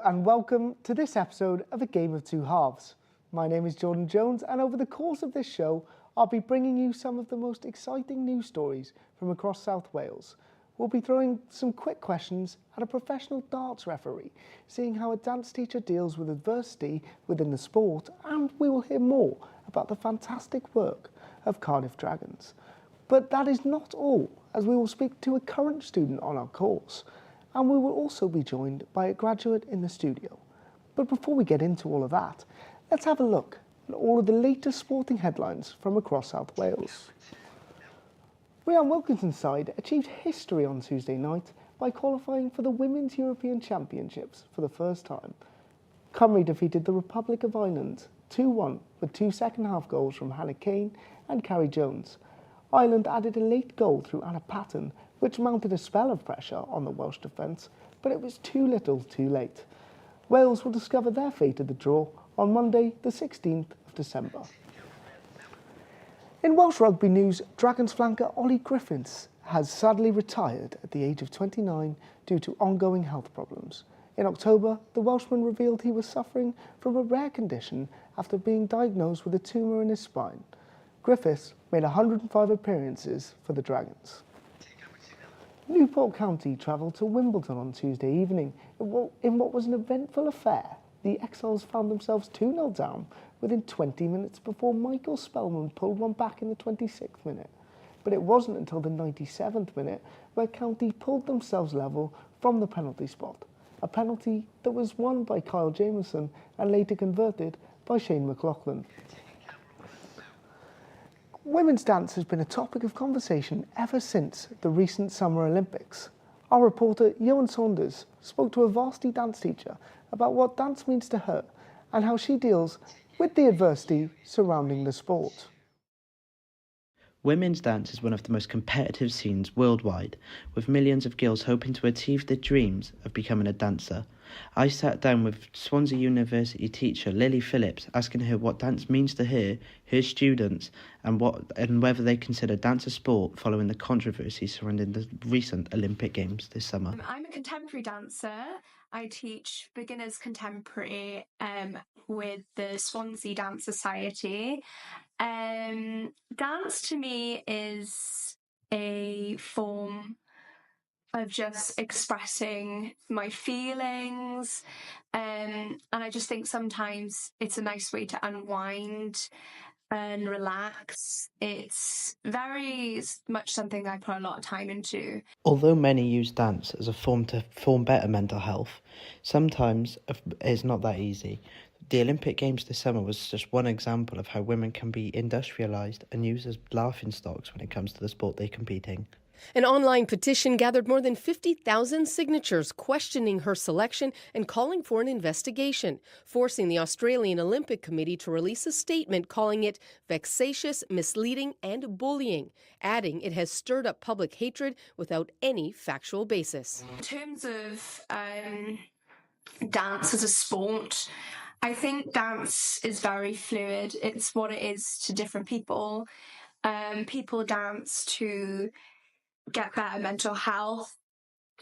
and welcome to this episode of A Game of Two Halves. My name is Jordan Jones, and over the course of this show I'll be bringing you some of the most exciting news stories from across South Wales. We'll be throwing some quick questions at a professional darts referee, seeing how a dance teacher deals with adversity within the sport, and we will hear more about the fantastic work of Cardiff Dragons. But that is not all, as we will speak to a current student on our course, and we will also be joined by a graduate in the studio. But before we get into all of that, let's have a look at all of the latest sporting headlines from across South Wales. Rhian Wilkinson's side achieved history on Tuesday night by qualifying for the Women's European Championships for the first time. Cymru defeated the Republic of Ireland 2-1 with two second-half goals from Hannah Kane and Carrie Jones. Ireland added a late goal through Anna Patton, which mounted a spell of pressure on the Welsh defence, but it was too little too late. Wales will discover their fate of the draw on Monday, the 16th of December. In Welsh rugby news, Dragons flanker Lily Griffiths has sadly retired at the age of 29 due to ongoing health problems. In October, the Welshman revealed he was suffering from a rare condition after being diagnosed with a tumour in his spine. Griffiths made 105 appearances for the Dragons. Newport County travelled to Wimbledon on Tuesday evening. In what was an eventful affair, the Exiles found themselves 2-0 down within 20 minutes before Michael Spellman pulled one back in the 26th minute. But it wasn't until the 97th minute where County pulled themselves level from the penalty spot, a penalty that was won by Kyle Jamieson and later converted by Shane McLaughlin. Women's dance has been a topic of conversation ever since the recent Summer Olympics. Our reporter Ioan Saunders spoke to a varsity dance teacher about what dance means to her and how she deals with the adversity surrounding the sport. Women's dance is one of the most competitive scenes worldwide, with millions of girls hoping to achieve their dreams of becoming a dancer. I sat down with Swansea University teacher Lily Phillips, asking her what dance means to her students, and whether they consider dance a sport following the controversy surrounding the recent Olympic Games this summer. I'm a contemporary dancer. I teach beginners contemporary with the Swansea Dance Society. Dance to me is a form of just expressing my feelings, and I just think sometimes it's a nice way to unwind and relax. It's very much something I put a lot of time into. Although many use dance as a form to form better mental health, sometimes it's not that easy. The Olympic Games this summer was just one example of how women can be industrialised and used as laughingstocks when it comes to the sport they compete in. An online petition gathered more than 50,000 signatures questioning her selection and calling for an investigation, forcing the Australian Olympic Committee to release a statement calling it vexatious, misleading and bullying, adding it has stirred up public hatred without any factual basis. In terms of dance as a sport, I think dance is very fluid. It's what it is to different people. People dance to get better mental health.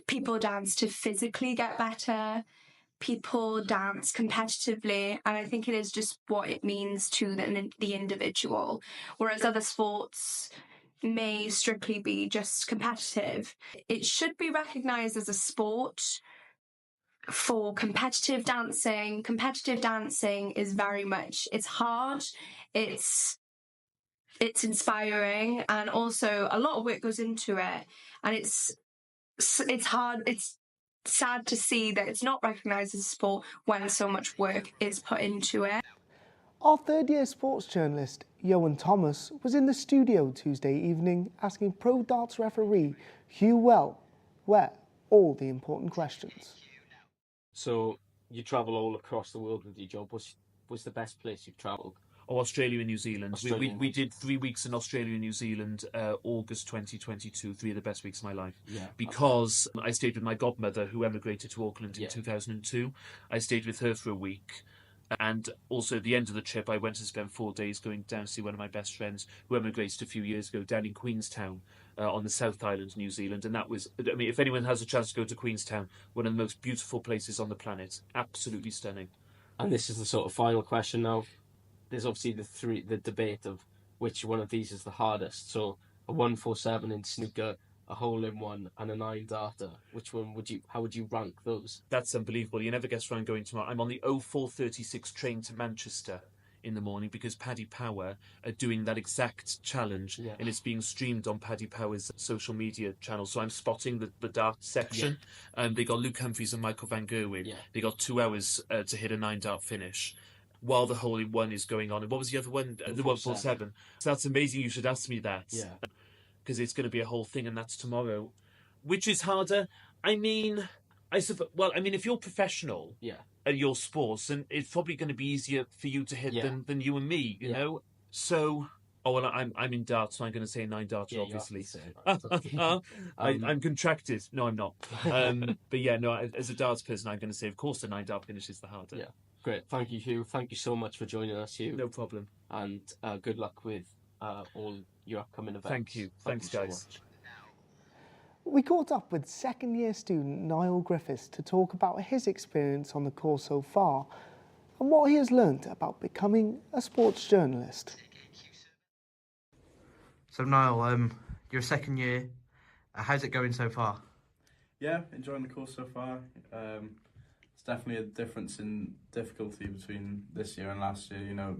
People dance to physically get better. People dance competitively, and I think it is just what it means to the individual. Whereas other sports may strictly be just competitive. It should be recognised as a sport for competitive dancing. Competitive dancing is very much, it's hard, it's inspiring, and also a lot of work goes into it, and it's hard, it's sad to see that it's not recognised as a sport when so much work is put into it. Our third-year sports journalist, Ioan Thomas, was in the studio Tuesday evening asking pro darts referee Huw Ware all the important questions. So you travel all across the world with your job. What's the best place you've travelled? Oh, Australia and New Zealand. We did 3 weeks in Australia and New Zealand, August 2022, 3 of the best weeks of my life. Yeah. Because I stayed with my godmother, who emigrated to Auckland in 2002. I stayed with her for a week. And also at the end of the trip, I went to spend 4 days going down to see one of my best friends who emigrated a few years ago down in Queenstown on the South Island, New Zealand. And that was, I mean, if anyone has a chance to go to Queenstown, one of the most beautiful places on the planet. Absolutely stunning. And this is the sort of final question now. There's obviously the debate of which one of these is the hardest. So a 147 in snooker, a hole-in-one, and a 9-darter. Which one how would you rank those? That's unbelievable. You never guess where I'm going tomorrow. I'm on the 0436 train to Manchester in the morning because Paddy Power are doing that exact challenge, and it's being streamed on Paddy Power's social media channel. So I'm spotting the dart section. They got Luke Humphries and Michael Van Gerwen. They got 2 hours to hit a 9-dart finish while the hole-in-one is going on. And what was the other one? The 147. So that's amazing you should ask me that. Because it's going to be a whole thing, and that's tomorrow. Which is harder? I mean, if you're professional at your sports, then it's probably going to be easier for you to hit than you and me, you know? So, I'm in darts, so I'm going to say a 9-darter, obviously. I'm contracted. No, I'm not. But yeah, no, as a darts person, I'm going to say, of course, the 9-dart finish is the harder. Yeah, great. Thank you, Huw. Thank you so much for joining us, Huw. No problem. And good luck with all your upcoming events. Thank you. Thanks, guys. So much. We caught up with second-year student Niall Griffiths to talk about his experience on the course so far and what he has learnt about becoming a sports journalist. So Niall, you're a second year. How's it going so far? Yeah, enjoying the course so far. It's definitely a difference in difficulty between this year and last year, you know,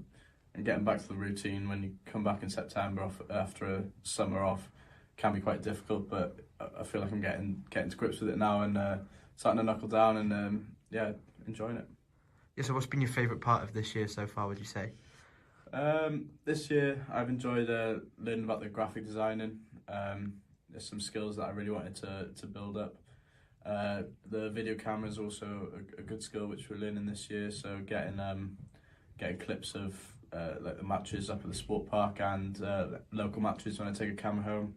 and getting back to the routine when you come back in September after a summer off can be quite difficult, but I feel like I'm getting to grips with it now and starting to knuckle down and enjoying it. Yeah, so what's been your favourite part of this year so far, would you say? This year I've enjoyed learning about the graphic designing. There's some skills that I really wanted to build up. The video camera is also a good skill which we're learning this year, so getting clips of like the matches up at the sport park and local matches when I take a camera home.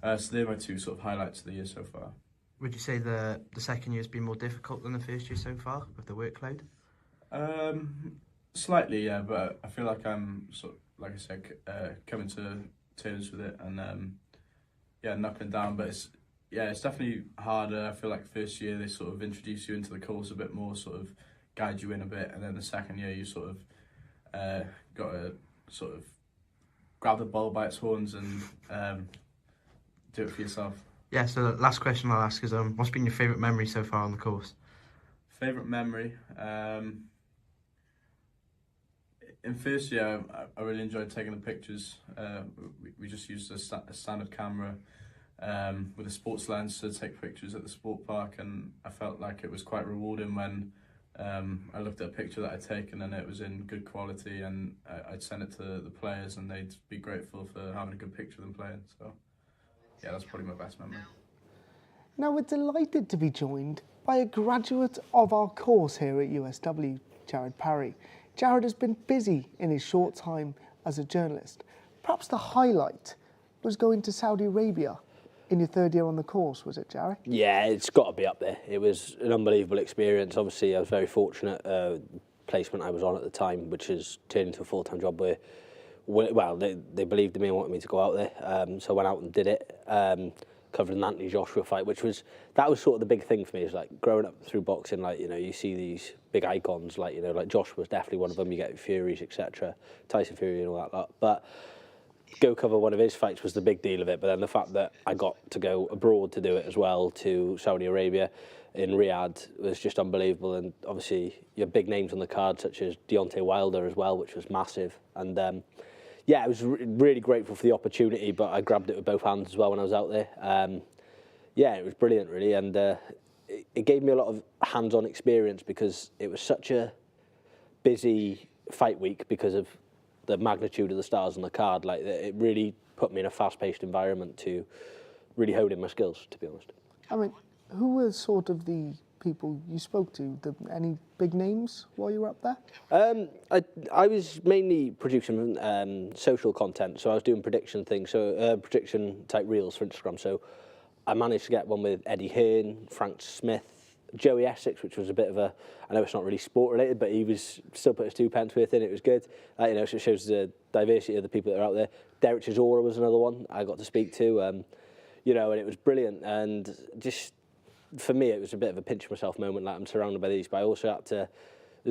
So they're my 2 sort of highlights of the year so far. Would you say the second year has been more difficult than the first year so far with the workload? Slightly, yeah, but I feel like I'm sort of, like I said, coming to terms with it and knuckling down. But it's definitely harder. I feel like first year they sort of introduce you into the course a bit more, sort of guide you in a bit, and then the second year you sort of got to sort of grab the bull by its horns and do it for yourself. Yeah, so the last question I'll ask is what's been your favourite memory so far on the course? Favourite memory? In first year I really enjoyed taking the pictures. We just used a standard camera with a sports lens to take pictures at the sport park, and I felt like it was quite rewarding when I looked at a picture that I'd taken and it was in good quality, and I'd send it to the players and they'd be grateful for having a good picture of them playing. So yeah, that's probably my best memory. Now we're delighted to be joined by a graduate of our course here at USW, Jared Parry. Jared has been busy in his short time as a journalist. Perhaps the highlight was going to Saudi Arabia in your third year on the course, was it, Jared? Yeah, it's got to be up there. It was an unbelievable experience. Obviously, I was very fortunate placement I was on at the time, which has turned into a full-time job where, well, they believed in me and wanted me to go out there. So I went out and did it, covering the Anthony Joshua fight, that was sort of the big thing for me. Is like growing up through boxing, like, you know, you see these big icons, like, you know, like Joshua was definitely one of them. You get Furies, etc., Tyson Fury and all that lot. But go cover one of his fights was the big deal of it. But then the fact that I got to go abroad to do it as well, to Saudi Arabia in Riyadh, was just unbelievable. And obviously you have big names on the card such as Deontay Wilder as well, which was massive. And yeah, I was really grateful for the opportunity, but I grabbed it with both hands as well when I was out there. Yeah, it was brilliant, really, and it gave me a lot of hands-on experience because it was such a busy fight week because of the magnitude of the stars on the card. Like, it really put me in a fast-paced environment to really hone in my skills, to be honest. I mean, who were sort of the people you spoke to? Any big names while you were up there? I was mainly producing social content, so I was doing prediction things, so prediction type reels for Instagram. So I managed to get one with Eddie Hearn, Frank Smith, Joey Essex, which was a bit of a, I know it's not really sport related, but he was still put his 2 pence worth in. It was good. So it shows the diversity of the people that are out there. Derek Chisora was another one I got to speak to, and it was brilliant. And just for me, it was a bit of a pinch myself moment. Like, I'm surrounded by these, but I also had to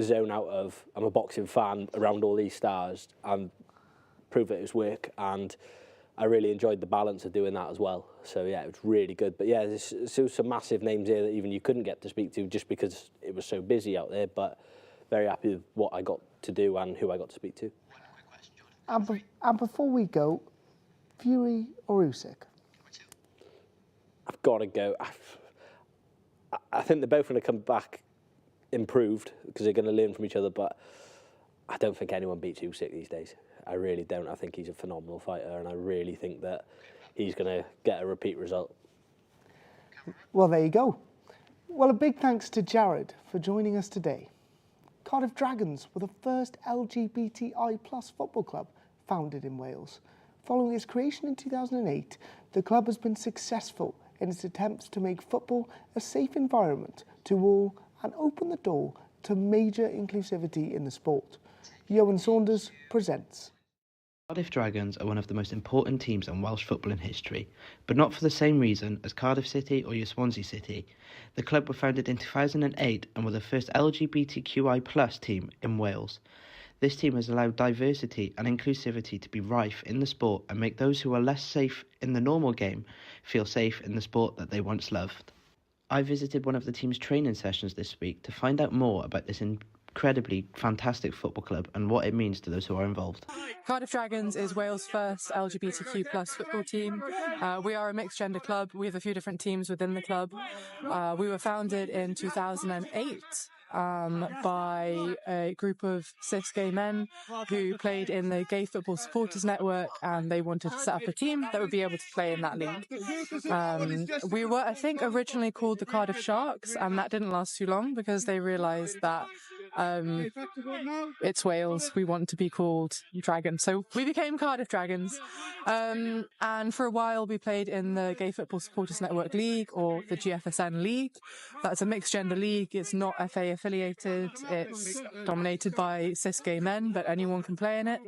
zone out of, I'm a boxing fan around all these stars and prove that it was work. And I really enjoyed the balance of doing that as well. So yeah, it was really good. But yeah, there's some massive names here that even you couldn't get to speak to just because it was so busy out there. But very happy with what I got to do and who I got to speak to. And before we go, Fury or Usyk? I've got to go. I think they're both going to come back improved because they're going to learn from each other. But I don't think anyone beats Usyk these days. I really don't. I think he's a phenomenal fighter, and I really think that he's going to get a repeat result. Well, there you go. Well, a big thanks to Jared for joining us today. Cardiff Dragons were the first LGBTI plus football club founded in Wales. Following its creation in 2008, the club has been successful in its attempts to make football a safe environment to all and open the door to major inclusivity in the sport. Ioan Saunders presents. Cardiff Dragons are one of the most important teams in Welsh football in history, but not for the same reason as Cardiff City or your Swansea City. The club were founded in 2008 and were the first LGBTQI+ team in Wales. This team has allowed diversity and inclusivity to be rife in the sport and make those who are less safe in the normal game feel safe in the sport that they once loved. I visited one of the team's training sessions this week to find out more about this incredibly fantastic football club and what it means to those who are involved. Cardiff Dragons is Wales' first LGBTQ+ football team. We are a mixed gender club. We have a few different teams within the club. We were founded in 2008 by a group of cis gay men who played in the Gay Football Supporters Network, and they wanted to set up a team that would be able to play in that league. We were, I think, originally called the Cardiff Sharks, and that didn't last too long because they realised that it's Wales, we want to be called Dragons. So we became Cardiff Dragons. And for a while we played in the Gay Football Supporters Network League, or the GFSN League. That's a mixed gender league. It's not FA affiliated. It's dominated by cis gay men, but anyone can play in it.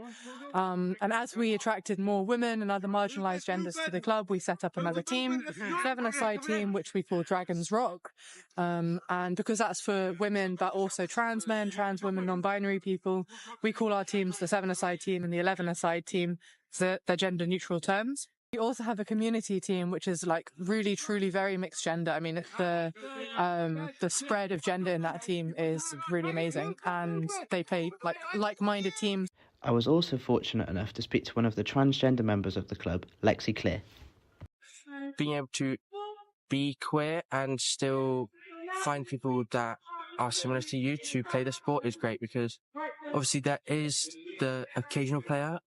And as we attracted more women and other marginalised genders to the club, we set up another team, 7-a-side team, which we call Dragons Rock. And because that's for women, but also trans men, trans women, non-binary people, we call our teams the 7-a-side team and the 11-a-side team. They're gender neutral terms. We also have a community team, which is like really, truly very mixed gender. I mean, the spread of gender in that team is really amazing, and they play like-minded teams. I was also fortunate enough to speak to one of the transgender members of the club, Lexi Clear. Being able to be queer and still find people that are similar to you to play the sport is great, because obviously there is the occasional player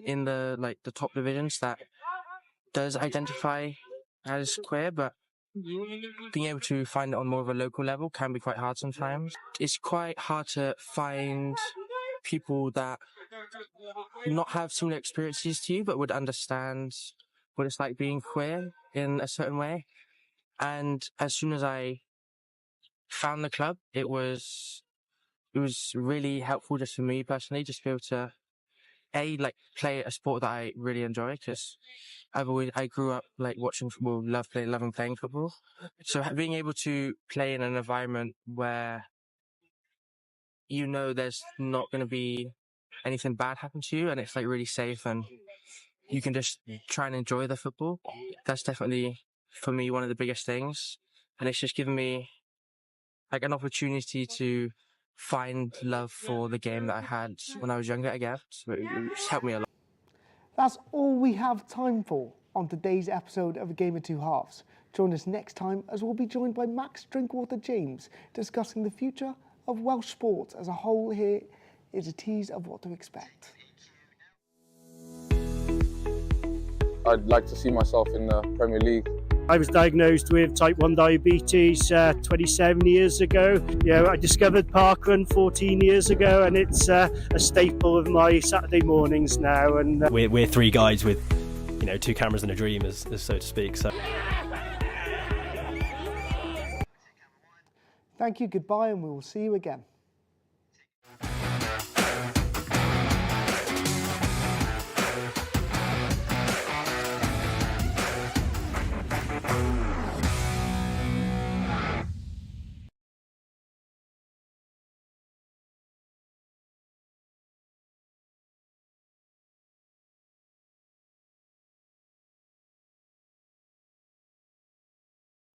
in the top divisions that does identify as queer, but being able to find it on more of a local level can be quite hard sometimes. It's quite hard to find people that not have similar experiences to you but would understand what it's like being queer in a certain way. And as soon as I found the club, it was really helpful just for me personally, just to be able to play a sport that I really enjoy, because I grew up watching football, loving playing football. So being able to play in an environment where there's not going to be anything bad happen to you, and it's really safe, and you can just try and enjoy the football. That's definitely for me one of the biggest things, and it's just given me an opportunity to find love for the game that I had when I was younger again. So it's helped me a lot. That's all we have time for on today's episode of A Game of Two Halves. Join us next time as we'll be joined by Max Drinkwater James discussing the future of Welsh sports as a whole. Here is a tease of what to expect. I'd like to see myself in the Premier League. I was diagnosed with type 1 diabetes 27 years ago. I discovered parkrun 14 years ago, and it's a staple of my Saturday mornings now. And we're three guys with, 2 cameras and a dream, as so to speak. So Thank you, goodbye, and we will see you again.